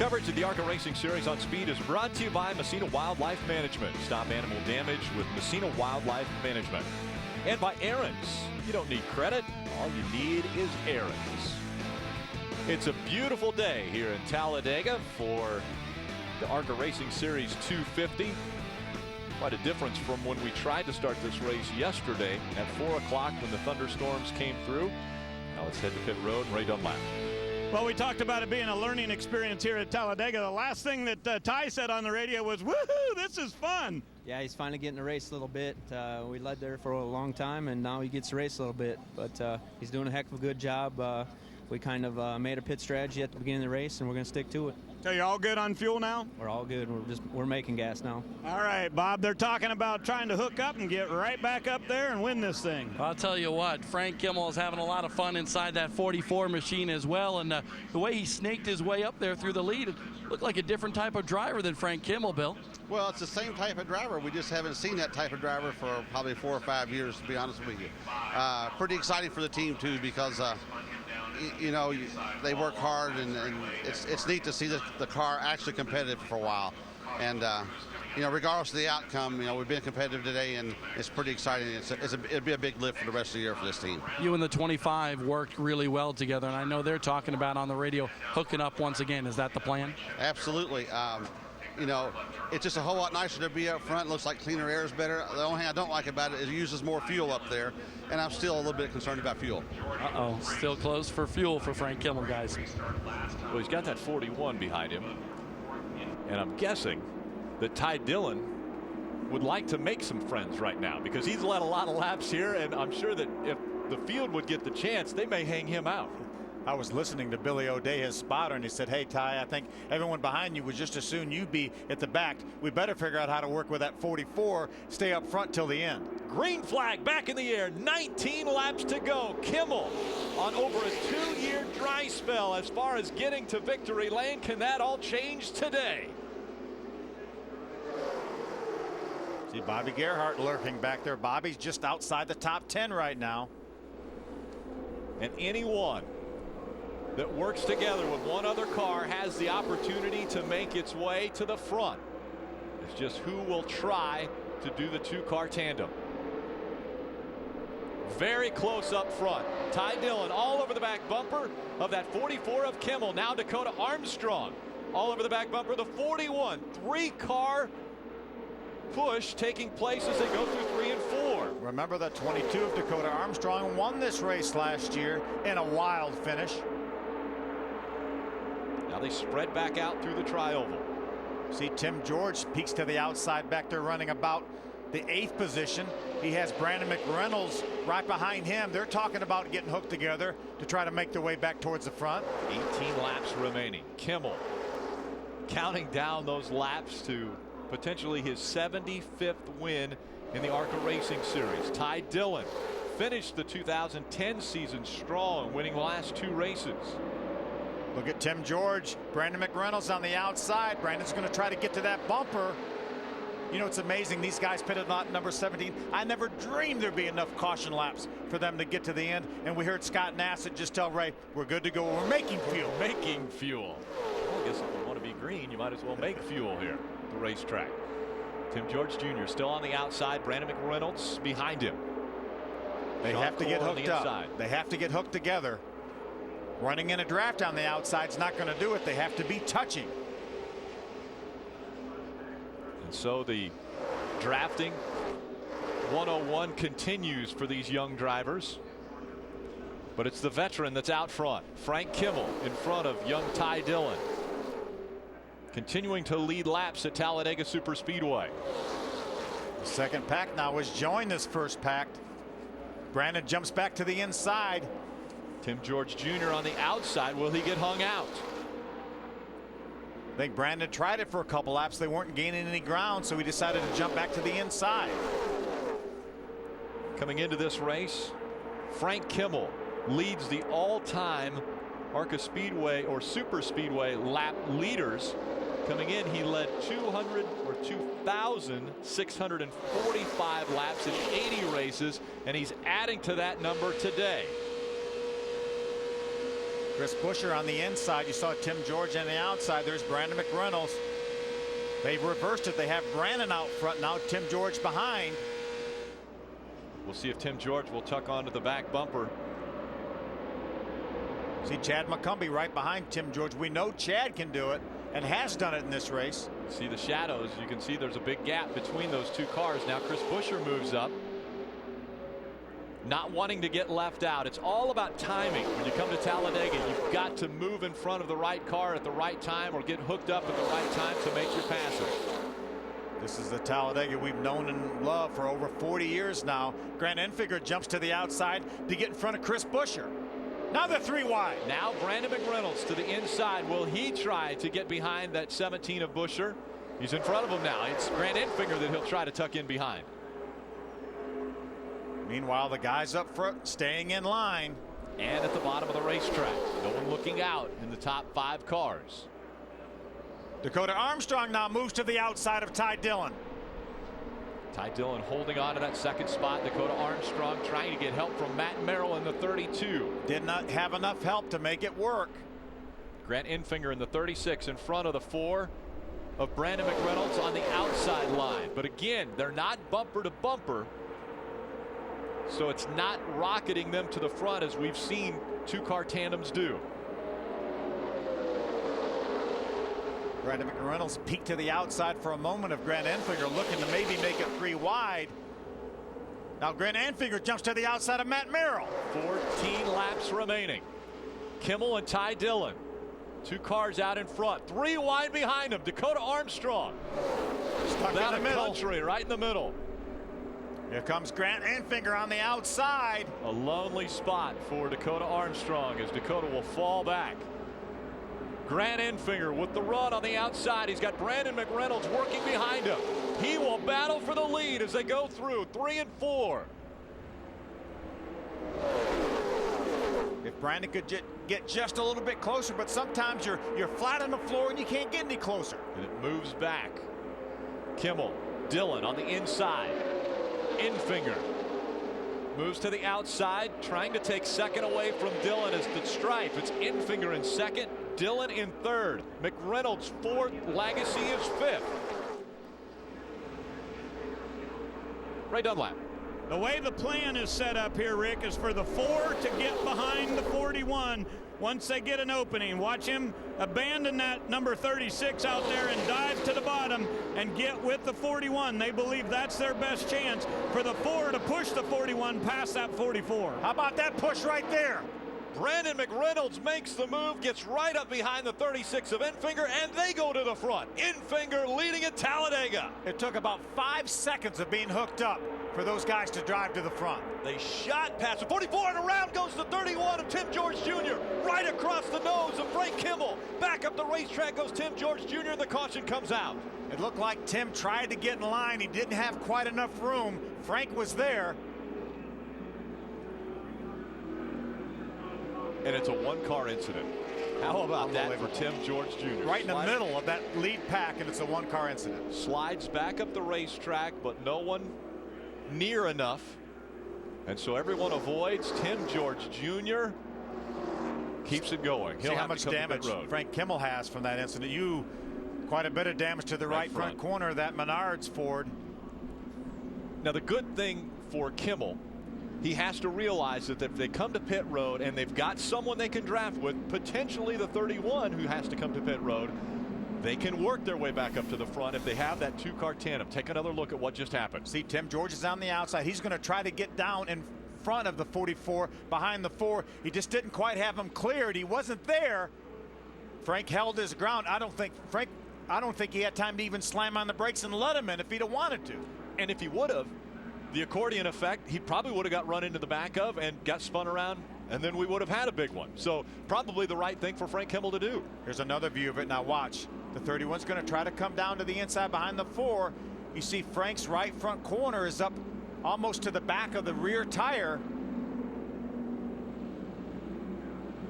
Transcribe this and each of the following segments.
Coverage of the ARCA Racing Series on Speed is brought to you by Messina Wildlife Management. Stop animal damage with Messina Wildlife Management. And by Aaron's. You don't need credit. All you need is Aaron's. It's a beautiful day here in Talladega for the ARCA Racing Series 250. Quite a difference from when we tried to start this race yesterday at 4 o'clock when the thunderstorms came through. Now let's head to pit road and Ray Dunlap. Well, we talked about it being a learning experience here at Talladega. The last thing that Ty said on the radio was, woohoo, this is fun. Yeah, he's finally getting to race a little bit. We led there for a long time, and now he gets to race a little bit. But he's doing a heck of a good job. We kind of made a pit strategy at the beginning of the race, and we're going to stick to it. So you're all good on fuel now? We're all good. We're making gas now. All right, Bob, they're talking about trying to hook up and get right back up there and win this thing. I'll tell you what, Frank Kimmel is having a lot of fun inside that 44 machine as well, and the way he snaked his way up there through the lead, it looked like a different type of driver than Frank Kimmel, Bill. Well, it's the same type of driver. We just haven't seen that type of driver for probably 4 or 5 years, to be honest with you. Pretty exciting for the team, too, because you know, they work hard, and it's neat to see the car actually competitive for a while. And you know, regardless of the outcome, you know, we've been competitive today, and it's pretty exciting. It'd be a big lift for the rest of the year for this team. You and the 25 worked really well together, and I know they're talking about on the radio hooking up once again. Is that the plan? Absolutely. You know, it's just a whole lot nicer to be up front. It looks like cleaner air is better. The only thing I don't like about it is it uses more fuel up there, and I'm still a little bit concerned about fuel. Uh-oh, still close for fuel for Frank Kimmel, guys. Well, he's got that 41 behind him, and I'm guessing that Ty Dillon would like to make some friends right now because he's led a lot of laps here, and I'm sure that if the field would get the chance, they may hang him out. I was listening to Billy O'Day, his spotter, and he said, hey, Ty, I think everyone behind you would just as soon you be at the back. We better figure out how to work with that 44, stay up front till the end. Green flag back in the air, 19 laps to go. Kimmel on over a 2-year dry spell as far as getting to victory lane. Can that all change today? See Bobby Gerhart lurking back there. Bobby's just outside the top 10 right now. And anyone that works together with one other car has the opportunity to make its way to the front. It's just who will try to do the two-car tandem. Very close up front. Ty Dillon all over the back bumper of that 44 of Kimmel. Now Dakota Armstrong all over the back bumper. The 41, 3-car push taking place as they go through 3 and 4. Remember that 22 of Dakota Armstrong won this race last year in a wild finish. Now they spread back out through the tri-oval. See Tim George peeks to the outside back there running about the 8th position. He has Brandon McReynolds right behind him. They're talking about getting hooked together to try to make their way back towards the front. 18 laps remaining. Kimmel counting down those laps to potentially his 75th win in the ARCA Racing Series. Ty Dillon finished the 2010 season strong, winning the last 2 races. Look at Tim George, Brandon McReynolds on the outside. Brandon's going to try to get to that bumper. You know, it's amazing. These guys pitted lot number 17. I never dreamed there'd be enough caution laps for them to get to the end. And we heard Scott Nassett just tell Ray, we're good to go. We're making fuel. Making fuel. Well, I guess if you want to be green, you might as well make fuel here at the racetrack. Tim George Jr. still on the outside. Brandon McReynolds behind him. They have to get hooked up. They have to get hooked together. Running in a draft on the outside is not going to do it. They have to be touching. And so the drafting 101 continues for these young drivers. But it's the veteran that's out front. Frank Kimmel in front of young Ty Dillon. Continuing to lead laps at Talladega Superspeedway. The second pack now has joined this first pack. Brandon jumps back to the inside. Tim George Jr. on the outside. Will he get hung out? I think Brandon tried it for a couple laps. They weren't gaining any ground, so he decided to jump back to the inside. Coming into this race, Frank Kimmel leads the all-time ARCA Speedway or Super Speedway lap leaders. Coming in, he led 2,645 laps in 80 races, and he's adding to that number today. Chris Buescher on the inside. You saw Tim George on the outside. There's Brandon McReynolds. They've reversed it. They have Brandon out front now, Tim George behind. We'll see if Tim George will tuck onto the back bumper. See Chad McCumbee right behind Tim George. We know Chad can do it and has done it in this race. See the shadows. You can see there's a big gap between those two cars. Now Chris Buescher moves up, not wanting to get left out. It's all about timing. When you come to Talladega, you've got to move in front of the right car at the right time or get hooked up at the right time to make your passes. This is the Talladega we've known and loved for over 40 years now. Grant Enfinger jumps to the outside to get in front of Chris Buescher. Now they're 3 wide. Now Brandon McReynolds to the inside. Will he try to get behind that 17 of Buescher? He's in front of him now. It's Grant Enfinger that he'll try to tuck in behind. Meanwhile, the guys up front staying in line. And at the bottom of the racetrack, no one looking out in the top 5 cars. Dakota Armstrong now moves to the outside of Ty Dillon. Ty Dillon holding on to that second spot. Dakota Armstrong trying to get help from Matt Merrill in the 32. Did not have enough help to make it work. Grant Enfinger in the 36 in front of the 4 of Brandon McReynolds on the outside line. But again, they're not bumper to bumper, so it's not rocketing them to the front as we've seen 2-car tandems do. Brandon McReynolds peeked to the outside for a moment of Grant Enfinger, looking to maybe make it 3 wide. Now Grant Enfinger jumps to the outside of Matt Merrill. 14 laps remaining. Kimmel and Ty Dillon, 2 cars out in front, 3 wide behind him. Dakota Armstrong Stuck down in the middle. country right in the middle. Here comes Grant Enfinger on the outside. A lonely spot for Dakota Armstrong as Dakota will fall back. Grant Enfinger with the run on the outside. He's got Brandon McReynolds working behind him. He will battle for the lead as they go through 3 and 4. If Brandon could get just a little bit closer, but sometimes you're flat on the floor and you can't get any closer. And it moves back. Kimmel, Dillon on the inside. Enfinger moves to the outside, trying to take second away from Dillon as the stripe. It's Enfinger in second, Dillon in third, McReynolds fourth, Lagasse is fifth. Ray Dunlap. The way the plan is set up here, Rick, is for the 4 to get behind the 41 once they get an opening. Watch him abandon that number 36 out there and dive to the bottom and get with the 41. They believe that's their best chance for the 4 to push the 41 past that 44. How about that push right there? Brandon McReynolds makes the move, gets right up behind the 36 of Enfinger, and they go to the front. Enfinger leading at Talladega. It took about 5 seconds of being hooked up for those guys to drive to the front. They shot past the 44, and around goes the 31 of Tim George Jr. right across the nose of Frank Kimmel. Back up the racetrack goes Tim George Jr., and the caution comes out. It looked like Tim tried to get in line. He didn't have quite enough room. Frank was there. And it's a 1-car incident. How about that for Tim George Jr.? Right in the middle of that lead pack, and it's a 1-car incident. Slides back up the racetrack, but no one near enough. And so everyone avoids. Tim George Jr. keeps it going. He'll See how have much to come damage to pit road. Frank Kimmel has from that incident. Quite a bit of damage to the right front corner of that Menards Ford. Now the good thing for Kimmel, he has to realize that if they come to pit road and they've got someone they can draft with, potentially the 31 who has to come to pit road, they can work their way back up to the front if they have that 2-car tandem. Take another look at what just happened. See, Tim George is on the outside. He's going to try to get down in front of the 44 behind the 4. He just didn't quite have him cleared. He wasn't there. Frank held his ground. I don't think he had time to even slam on the brakes and let him in if he'd have wanted to. And if he would have, the accordion effect, he probably would have got run into the back of and got spun around, and then we would have had a big one. So probably the right thing for Frank Kimmel to do. Here's another view of it. Now watch. The 31's going to try to come down to the inside behind the 4. You see Frank's right front corner is up almost to the back of the rear tire.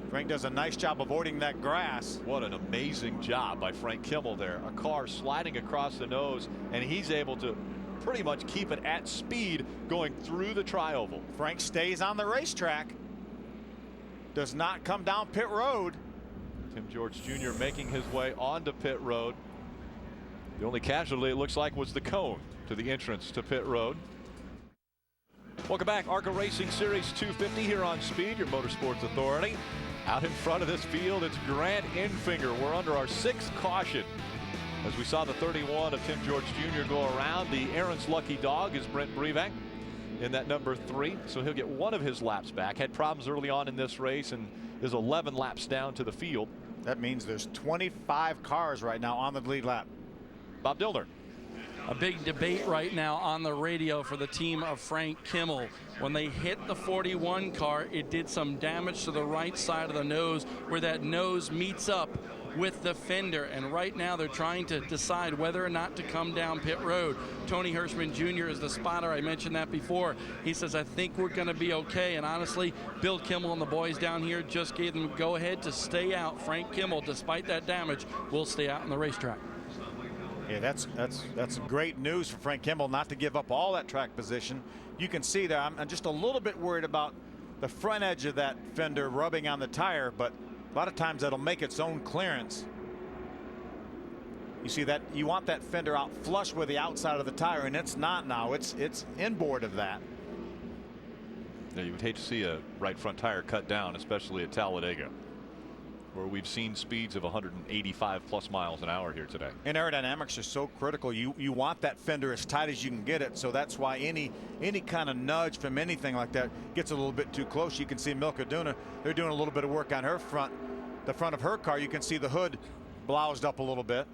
Frank does a nice job avoiding that grass. What an amazing job by Frank Kimmel there. A car sliding across the nose, and he's able to pretty much keep it at speed going through the tri-oval. Frank stays on the racetrack. does not come down pit road. Tim George Jr. making his way onto pit road. The only casualty, it looks like, was the cone to the entrance to pit road. Welcome back. ARCA Racing Series 250 here on Speed, your motorsports authority. Out in front of this field, it's Grant Enfinger. We're under our 6th caution. As we saw the 31 of Tim George Jr. go around, the Aaron's lucky dog is Brent Brevak in that number 3. So he'll get one of his laps back. Had problems early on in this race and is 11 laps down to the field. That means there's 25 cars right now on the lead lap. Bob Dillner. A big debate right now on the radio for the team of Frank Kimmel. When they hit the 41 car, it did some damage to the right side of the nose where that nose meets up with the fender, and right now they're trying to decide whether or not to come down pit road. Tony Hirschman Jr. is the spotter. I mentioned that before. He says, I think we're going to be okay, and honestly, Bill Kimmel and the boys down here just gave them go ahead to stay out. Frank Kimmel, despite that damage, will stay out on the racetrack. Yeah, that's great news for Frank Kimmel not to give up all that track position. You can see there, I'm just a little bit worried about the front edge of that fender rubbing on the tire, but a lot of times that'll make its own clearance. You see that you want that fender out flush with the outside of the tire, and it's not now. It's inboard of that. Yeah, you would hate to see a right front tire cut down, especially at Talladega, where we've seen speeds of 185 plus miles an hour here today. And aerodynamics are so critical. You want that fender as tight as you can get it, so that's why any kind of nudge from anything like that gets a little bit too close. You can see Milka Duna, they're doing a little bit of work on her front, the front of her car. You can see the hood bloused up a little bit.